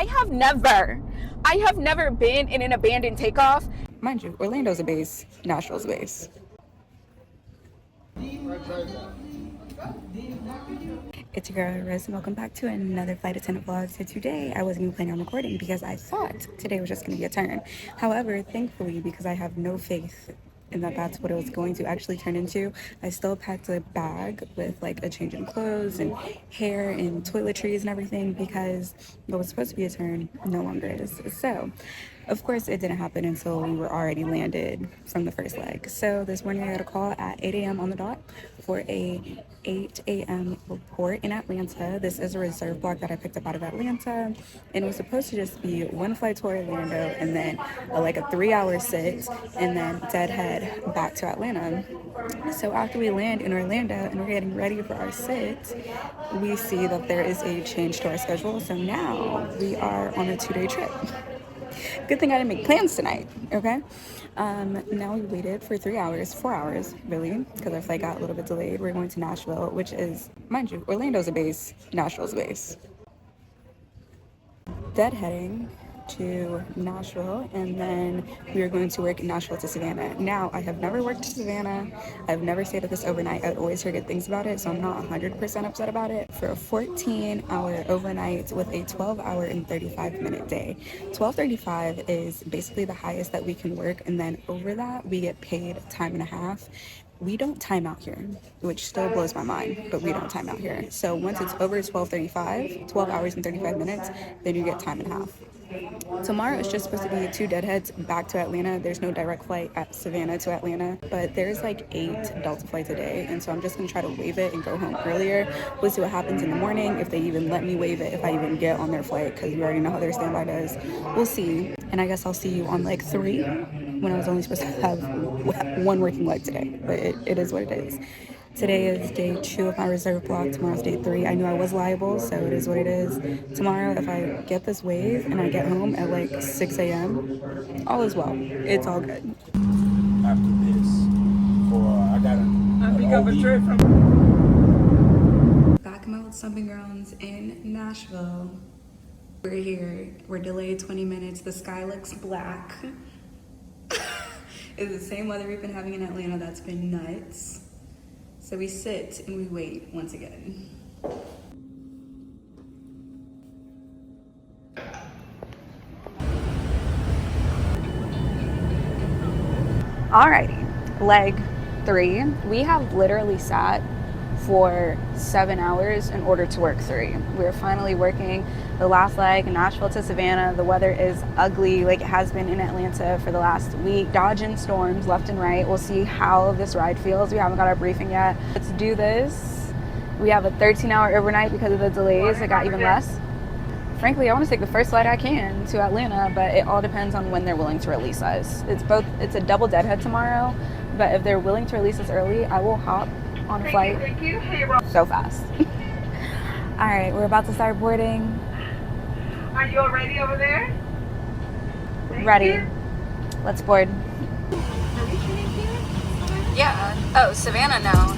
I have never been in an abandoned takeoff. Mind you, Orlando's a base, Nashville's a base. It's your girl Rose and welcome back to another flight attendant vlog. So today I wasn't even planning on recording because I thought today was just going to be a turn. However, thankfully, because I have no faith and that's what it was going to actually turn into, I still packed a bag with like a change in clothes and hair and toiletries and everything because what was supposed to be a turn no longer is. So of course it didn't happen until we were already landed from the first leg. So this morning I got a call at 8 a.m. on the dot for a 8 a.m. report in Atlanta. This is a reserve block that I picked up out of Atlanta, and it was supposed to just be one flight to Orlando and then like a 3-hour sit and then deadhead back to Atlanta. So after we land in Orlando and we're getting ready for our sit, we see that there is a change to our schedule. So now we are on a 2-day trip. Good thing I didn't make plans tonight, okay? Now we waited for 3 hours, 4 hours, really, because our flight got a little bit delayed. We're going to Nashville, which is, mind you, Orlando's a base, Nashville's a base. Deadheading to Nashville, and then we are going to work in Nashville to Savannah. Now, I have never worked to Savannah. I've never stayed at this overnight. I'd always hear good things about it, so I'm not 100% upset about it. For a 14-hour overnight with a 12-hour and 35-minute day. 12:35 is basically the highest that we can work, and then over that, we get paid time and a half. We don't time out here, which still blows my mind, but we don't time out here. So once it's over 12:35, 12 hours and 35 minutes, then you get time and a half. Tomorrow is just supposed to be 2 deadheads back to Atlanta. There's no direct flight at Savannah to Atlanta, but there's like 8 Delta flights a day, and so I'm just gonna try to waive it and go home earlier. We'll see what happens in the morning, if they even let me waive it, if I even get on their flight, because you already know how their standby does. We'll see, and I guess I'll see you on like 3 when I was only supposed to have 1 working leg today, but it is what it is. Today is day 2 of my reserve block. Tomorrow's day 3. I knew I was liable, so it is what it is. Tomorrow, if I get this wave and I get home at like 6 a.m., all is well. It's all good. After this, I got a trip from back in my old stomping grounds in Nashville. We're here. We're delayed 20 minutes. The sky looks black. It's the same weather we've been having in Atlanta. That's been nuts. So we sit and we wait once again. Alrighty, leg 3. We have literally sat for 7 hours in order to work 3. We're finally working the last leg, Nashville to Savannah. The weather is ugly like it has been in Atlanta for the last week. Dodging storms left and right. We'll see how this ride feels. We haven't got our briefing yet. Let's do this. We have a 13-hour overnight because of the delays. It got even less. Frankly, I want to take the first flight I can to Atlanta, but it all depends on when they're willing to release us. It's a double deadhead tomorrow, but if they're willing to release us early, I will hop on a flight so fast. All right, we're about to start boarding. Are you all ready over there? Ready. Let's board. Yeah. Oh, Savannah, no.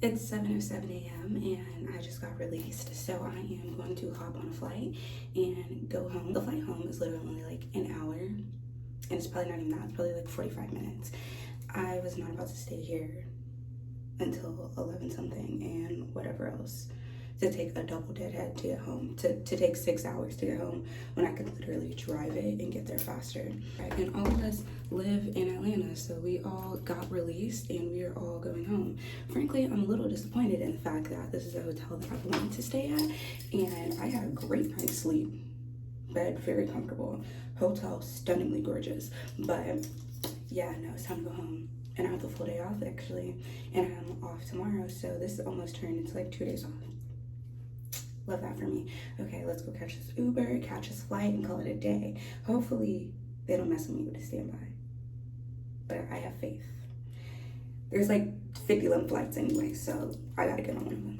It's 7:07 a.m. and I just got released, so I am going to hop on a flight and go home. The flight home is literally only like an hour, and it's probably not even that. It's probably like 45 minutes. I was not about to stay here until 11 something and whatever else. to take a double deadhead to get home, to take 6 hours to get home when I could literally drive it and get there faster. And all of us live in Atlanta, so we all got released and we are all going home. Frankly, I'm a little disappointed in the fact that this is a hotel that I wanted to stay at, and I had a great night's sleep. Bed very comfortable, hotel stunningly gorgeous, but yeah, no, it's time to go home. And I have the full day off actually, and I'm off tomorrow, so this almost turned into like 2 days off. Love that for me. Okay, let's go catch this Uber, catch this flight, and call it a day. Hopefully they don't mess with me with the standby, but I have faith. There's like 51 flights anyway, so I gotta get on one of them.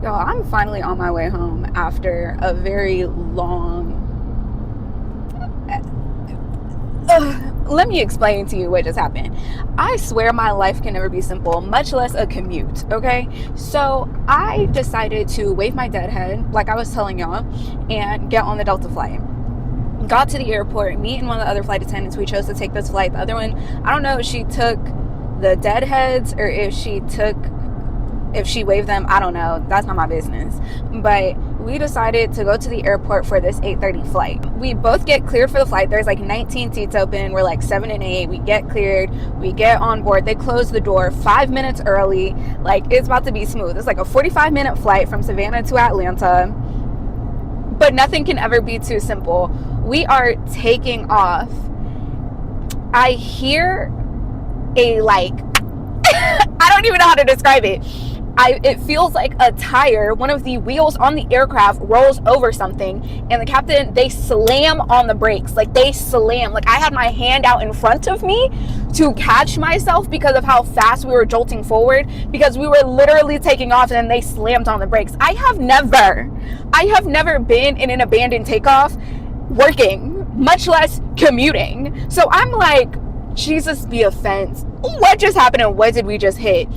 Y'all, I'm finally on my way home after a very long... let me explain to you what just happened. I swear my life can never be simple, much less a commute, okay? So I decided to wave my deadhead, like I was telling y'all, and get on the Delta flight. Got to the airport, me and one of the other flight attendants, we chose to take this flight. The other one, I don't know if she took the deadheads or if she waved them, I don't know, that's not my business. But we decided to go to the airport for this 8:30 flight. We both get cleared for the flight. There's like 19 seats open. We're like 7 and 8. We get cleared. We get on board. They close the door 5 minutes early. Like, it's about to be smooth. It's like a 45-minute flight from Savannah to Atlanta. But nothing can ever be too simple. We are taking off. I hear a like, I don't even know how to describe it. It feels like a tire, one of the wheels on the aircraft rolls over something, and the captain, they slam on the brakes. Like, they slam. Like, I had my hand out in front of me to catch myself because of how fast we were jolting forward, because we were literally taking off and then they slammed on the brakes. I have never been in an abandoned takeoff working, much less commuting. So I'm like, Jesus be offense. What just happened and what did we just hit?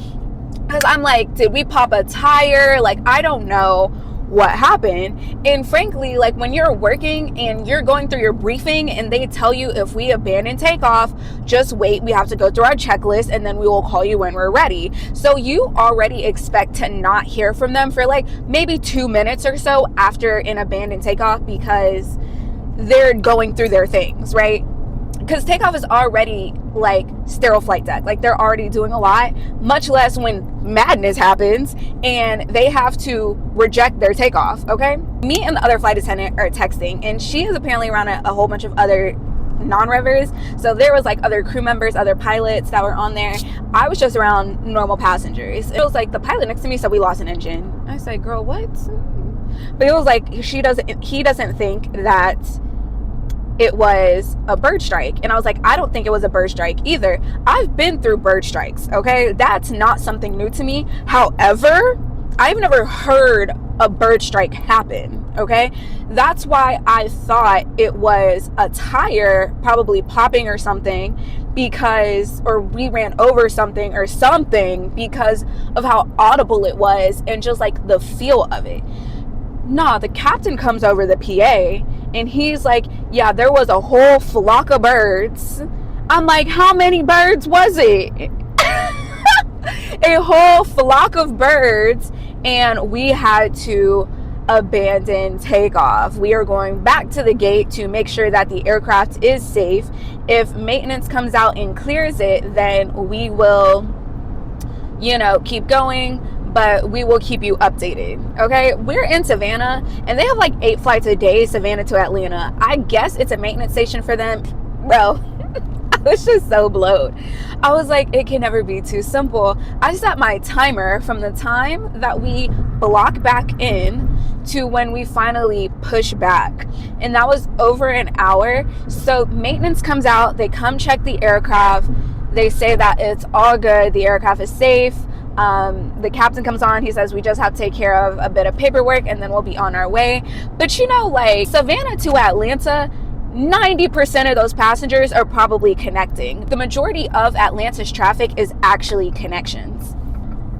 Because I'm like, did we pop a tire? Like, I don't know what happened. And frankly, like, when you're working and you're going through your briefing and they tell you if we abandon takeoff, just wait, we have to go through our checklist and then we will call you when we're ready. So you already expect to not hear from them for like maybe 2 minutes or so after an abandoned takeoff, because they're going through their things, right? Because takeoff is already like sterile flight deck. Like, they're already doing a lot, much less when madness happens and they have to reject their takeoff, okay? Me and the other flight attendant are texting, and she is apparently around a whole bunch of other non-revers. So there was like other crew members, other pilots that were on there. I was just around normal passengers. It was like the pilot next to me said we lost an engine. I said, girl, what? But it was like he doesn't think that it was a bird strike. And I was like, I don't think it was a bird strike either. I've been through bird strikes, okay? That's not something new to me. However, I've never heard a bird strike happen, okay? That's why I thought it was a tire probably popping or something, or we ran over something or something, because of how audible it was and just like the feel of it. Nah, the captain comes over the PA and he's like, yeah, there was a whole flock of birds. I'm like, how many birds was it? A whole flock of birds, and we had to abandon takeoff. We are going back to the gate to make sure that the aircraft is safe. If maintenance comes out and clears it, then we will, keep going. But we will keep you updated, okay? We're in Savannah, and they have like 8 flights a day, Savannah to Atlanta. I guess it's a maintenance station for them. Bro, I was just so blowed. I was like, it can never be too simple. I set my timer from the time that we block back in to when we finally push back. And that was over an hour. So maintenance comes out, they come check the aircraft. They say that it's all good, the aircraft is safe. The captain comes on, he says we just have to take care of a bit of paperwork and then we'll be on our way. But like Savannah to Atlanta, 90% of those passengers are probably connecting. The majority of Atlanta's traffic is actually connections,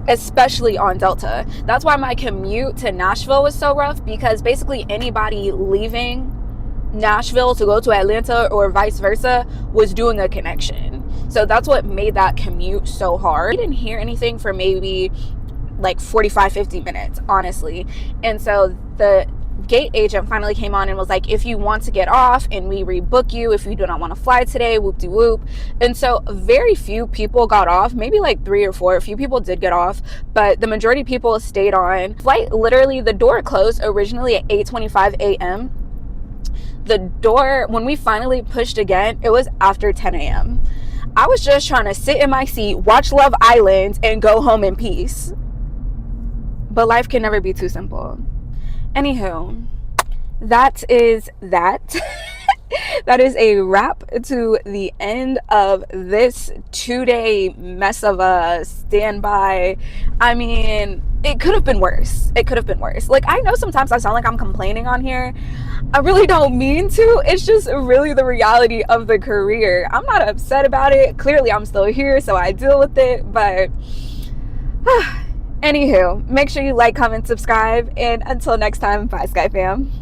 especially on Delta. That's why my commute to Nashville was so rough, because basically anybody leaving Nashville to go to Atlanta or vice versa was doing a connection. So that's what made that commute so hard. I didn't hear anything for maybe like 45-50 minutes, honestly. And so the gate agent finally came on and was like, if you want to get off and we rebook you, if you do not want to fly today, whoop-de-whoop. And so very few people got off, maybe like 3 or 4. A few people did get off, but the majority of people stayed on. Flight, literally the door closed originally at 8:25 a.m. The door, when we finally pushed again, it was after 10 a.m. I was just trying to sit in my seat, watch Love Island, and go home in peace. But life can never be too simple. Anywho, that is that. That is a wrap to the end of this 2-day mess of a standby. I mean, it could have been worse. It could have been worse. Like, I know sometimes I sound like I'm complaining on here. I really don't mean to. It's just really the reality of the career. I'm not upset about it. Clearly, I'm still here, so I deal with it. But anywho, make sure you like, comment, subscribe, and until next time, bye, Sky fam.